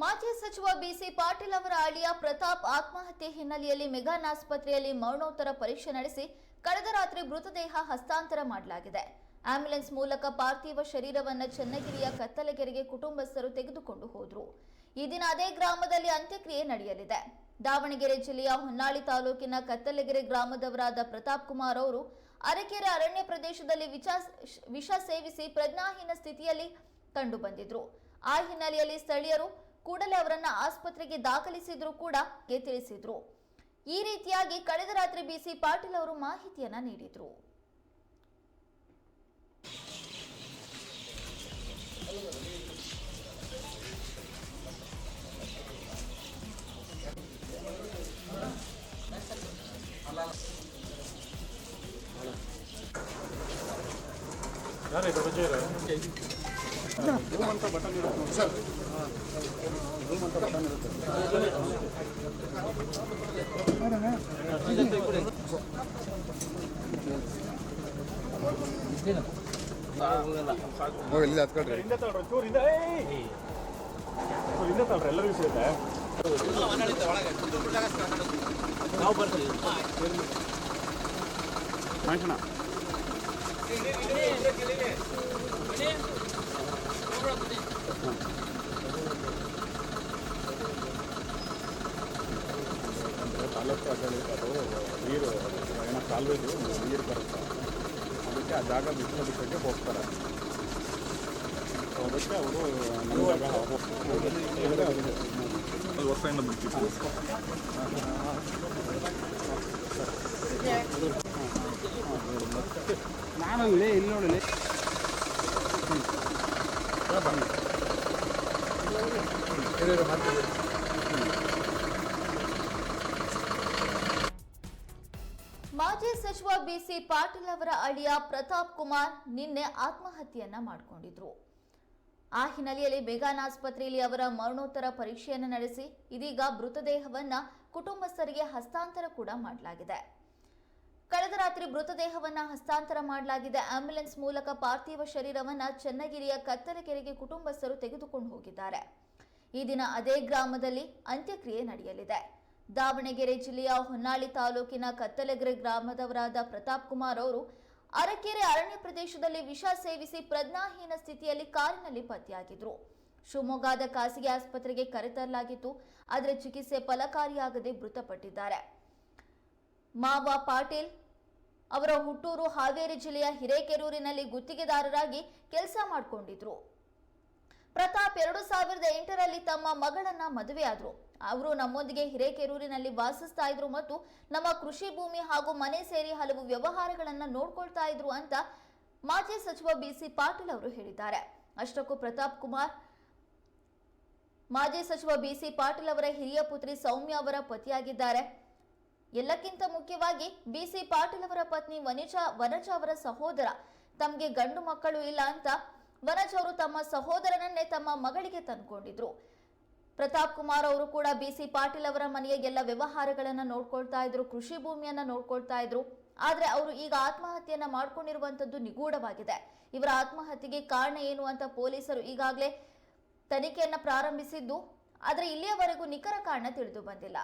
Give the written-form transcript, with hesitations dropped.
ಮಾಜಿ ಸಚಿವ ಬಿಸಿ ಪಾಟೀಲ್ ಅವರ ಅಳಿಯ ಪ್ರತಾಪ್ ಆತ್ಮಹತ್ಯೆ ಹಿನ್ನೆಲೆಯಲ್ಲಿ ಮೆಗಾನ್ ಆಸ್ಪತ್ರೆಯಲ್ಲಿ ಮರಣೋತ್ತರ ಪರೀಕ್ಷೆ ನಡೆಸಿ ಕಳೆದ ರಾತ್ರಿ ಮೃತದೇಹ ಹಸ್ತಾಂತರ ಮಾಡಲಾಗಿದೆ. ಆಂಬ್ಯುಲೆನ್ಸ್ ಮೂಲಕ ಪಾರ್ಥಿವ ಶರೀರವನ್ನು ಚನ್ನಗಿರಿಯ ಕತ್ತಲಗೆರೆಗೆ ಕುಟುಂಬಸ್ಥರು ತೆಗೆದುಕೊಂಡು ಹೋದರು. ಈ ದಿನ ಅದೇ ಗ್ರಾಮದಲ್ಲಿ ಅಂತ್ಯಕ್ರಿಯೆ ನಡೆಯಲಿದೆ. ದಾವಣಗೆರೆ ಜಿಲ್ಲೆಯ ಹೊನ್ನಾಳಿ ತಾಲೂಕಿನ ಕತ್ತಲಗೆರೆ ಗ್ರಾಮದವರಾದ ಪ್ರತಾಪ್ ಕುಮಾರ್ ಅವರು ಅರಕೆರೆ ಅರಣ್ಯ ಪ್ರದೇಶದಲ್ಲಿ ವಿಷ ಸೇವಿಸಿ ಪ್ರಜ್ಞಾಹೀನ ಸ್ಥಿತಿಯಲ್ಲಿ ಕಂಡುಬಂದಿದ್ರು. ಆ ಹಿನ್ನೆಲೆಯಲ್ಲಿ ಸ್ಥಳೀಯರು ಕೂಡಲೇ ಅವರನ್ನ ಆಸ್ಪತ್ರೆಗೆ ದಾಖಲಿಸಿದ್ರು ಕೂಡ ತಿಳಿಸಿದ್ರು. ಈ ರೀತಿಯಾಗಿ ಕಳೆದ ರಾತ್ರಿ ಬಿಸಿ ಪಾಟೀಲ್ ಅವರು ಮಾಹಿತಿಯನ್ನ ನೀಡಿದ್ರು. ಎಲ್ಲರಿಗೂ ಸಿಗುತ್ತೆ. ನಾವು ಬರ್ತೀವಿ ತಾಲೂಕು ಅದು ನೀರು ಏನೋ ಕಾಲುವೆದು ನೀರು ಬರುತ್ತೆ, ಅದಕ್ಕೆ ಆ ಜಾಗ ಬಿಟ್ಟಕ್ಕೆ ಹೋಗ್ತಾರೆ. ಅದಕ್ಕೆ ಅವರು ನಮ್ಮ ಜಾಗ ವರ್ಷದಿಂದ ಬಿಡ್ತಿದ್ರು. ನಾನು ಇಳೆ ಇಲ್ಲಿ ನೋಡಲಿ ಮಾಜಿ ಸಚಿವ ಬಿಸಿ ಪಾಟೀಲ್ ಅವರ ಅಳಿಯ ಪ್ರತಾಪ್ ಕುಮಾರ್ ನಿನ್ನೆ ಆತ್ಮಹತ್ಯೆಯನ್ನ ಮಾಡಿಕೊಂಡಿದ್ರು. ಆ ಹಿನ್ನೆಲೆಯಲ್ಲಿ ಮೆಗಾನ್ ಆಸ್ಪತ್ರೆಯಲ್ಲಿ ಅವರ ಮರಣೋತ್ತರ ಪರೀಕ್ಷೆಯನ್ನು ನಡೆಸಿ ಇದೀಗ ಮೃತದೇಹವನ್ನ ಕುಟುಂಬಸ್ಥರಿಗೆ ಹಸ್ತಾಂತರ ಕೂಡ ಮಾಡಲಾಗಿದೆ. ಕಳೆದ ರಾತ್ರಿ ಮೃತದೇಹವನ್ನ ಹಸ್ತಾಂತರ ಮಾಡಲಾಗಿದೆ. ಆಂಬ್ಯುಲೆನ್ಸ್ ಮೂಲಕ ಪಾರ್ಥಿವ ಶರೀರವನ್ನ ಚನ್ನಗಿರಿಯ ಕತ್ತಲಗೆರೆಗೆ ಕುಟುಂಬಸ್ಥರು ತೆಗೆದುಕೊಂಡು ಹೋಗಿದ್ದಾರೆ. ಈ ದಿನ ಅದೇ ಗ್ರಾಮದಲ್ಲಿ ಅಂತ್ಯಕ್ರಿಯೆ ನಡೆಯಲಿದೆ. ದಾವಣಗೆರೆ ಜಿಲ್ಲೆಯ ಹೊನ್ನಾಳಿ ತಾಲೂಕಿನ ಕತ್ತಲಗೆರೆ ಗ್ರಾಮದವರಾದ ಪ್ರತಾಪ್ ಕುಮಾರ್ ಅವರು ಅರಕೆರೆ ಅರಣ್ಯ ಪ್ರದೇಶದಲ್ಲಿ ವಿಷ ಸೇವಿಸಿ ಪ್ರಜ್ಞಾಹೀನ ಸ್ಥಿತಿಯಲ್ಲಿ ಕಾರಿನಲ್ಲಿ ಪತ್ತೆಯಾಗಿದ್ರು. ಶಿವಮೊಗ್ಗದ ಖಾಸಗಿ ಆಸ್ಪತ್ರೆಗೆ ಕರೆತರಲಾಗಿತ್ತು. ಆದರೆ ಚಿಕಿತ್ಸೆ ಫಲಕಾರಿಯಾಗದೆ ಮೃತಪಟ್ಟಿದ್ದಾರೆ. ಮಾವ ಪಾಟೀಲ್ ಅವರ ಹುಟ್ಟೂರು ಹಾವೇರಿ ಜಿಲ್ಲೆಯ ಹಿರೇಕೆರೂರಿನಲ್ಲಿ ಗುತ್ತಿಗೆದಾರರಾಗಿ ಕೆಲಸ ಮಾಡಿಕೊಂಡಿದ್ರು. ಪ್ರತಾಪ್ 2008ರಲ್ಲಿ ತಮ್ಮ ಮಗಳನ್ನ ಮದುವೆಯಾದ್ರು. ಅವರು ನಮ್ಮೊಂದಿಗೆ ಹಿರೇಕೆರೂರಿನಲ್ಲಿ ವಾಸಿಸ್ತಾ ಇದ್ರು ಮತ್ತು ನಮ್ಮ ಕೃಷಿ ಭೂಮಿ ಹಾಗೂ ಮನೆ ಸೇರಿ ಹಲವು ವ್ಯವಹಾರಗಳನ್ನ ನೋಡ್ಕೊಳ್ತಾ ಇದ್ರು ಅಂತ ಮಾಜಿ ಸಚಿವ ಬಿಸಿ ಪಾಟೀಲ್ ಅವರು ಹೇಳಿದ್ದಾರೆ. ಅಷ್ಟಕ್ಕೂ ಪ್ರತಾಪ್ ಕುಮಾರ್ ಮಾಜಿ ಸಚಿವ ಬಿಸಿ ಪಾಟೀಲ್ ಅವರ ಹಿರಿಯ ಪುತ್ರಿ ಸೌಮ್ಯ ಅವರ ಪತಿಯಾಗಿದ್ದಾರೆ. ಎಲ್ಲಕ್ಕಿಂತ ಮುಖ್ಯವಾಗಿ ಬಿಸಿ ಪಾಟೀಲ್ ಅವರ ಪತ್ನಿ ವನಜ ಅವರ ಸಹೋದರ. ತಮಗೆ ಗಂಡು ಮಕ್ಕಳು ಇಲ್ಲ ಅಂತ ವನಜ ಅವರು ತಮ್ಮ ಸಹೋದರನನ್ನೇ ತಮ್ಮ ಮಗಳಿಗೆ ತಂದುಕೊಂಡಿದ್ರು. ಪ್ರತಾಪ್ ಕುಮಾರ್ ಅವರು ಕೂಡ ಬಿಸಿ ಪಾಟೀಲ್ ಅವರ ಮನೆಯ ಎಲ್ಲ ವ್ಯವಹಾರಗಳನ್ನ ನೋಡ್ಕೊಳ್ತಾ ಇದ್ರು, ಕೃಷಿ ಭೂಮಿಯನ್ನ ನೋಡ್ಕೊಳ್ತಾ ಇದ್ರು. ಆದ್ರೆ ಅವರು ಈಗ ಆತ್ಮಹತ್ಯೆಯನ್ನ ಮಾಡ್ಕೊಂಡಿರುವಂತದ್ದು ನಿಗೂಢವಾಗಿದೆ. ಇವರ ಆತ್ಮಹತ್ಯೆಗೆ ಕಾರಣ ಏನು ಅಂತ ಪೊಲೀಸರು ಈಗಾಗಲೇ ತನಿಖೆಯನ್ನ ಪ್ರಾರಂಭಿಸಿದ್ದು, ಆದ್ರೆ ಇಲ್ಲಿಯವರೆಗೂ ನಿಖರ ಕಾರಣ ತಿಳಿದು ಬಂದಿಲ್ಲ.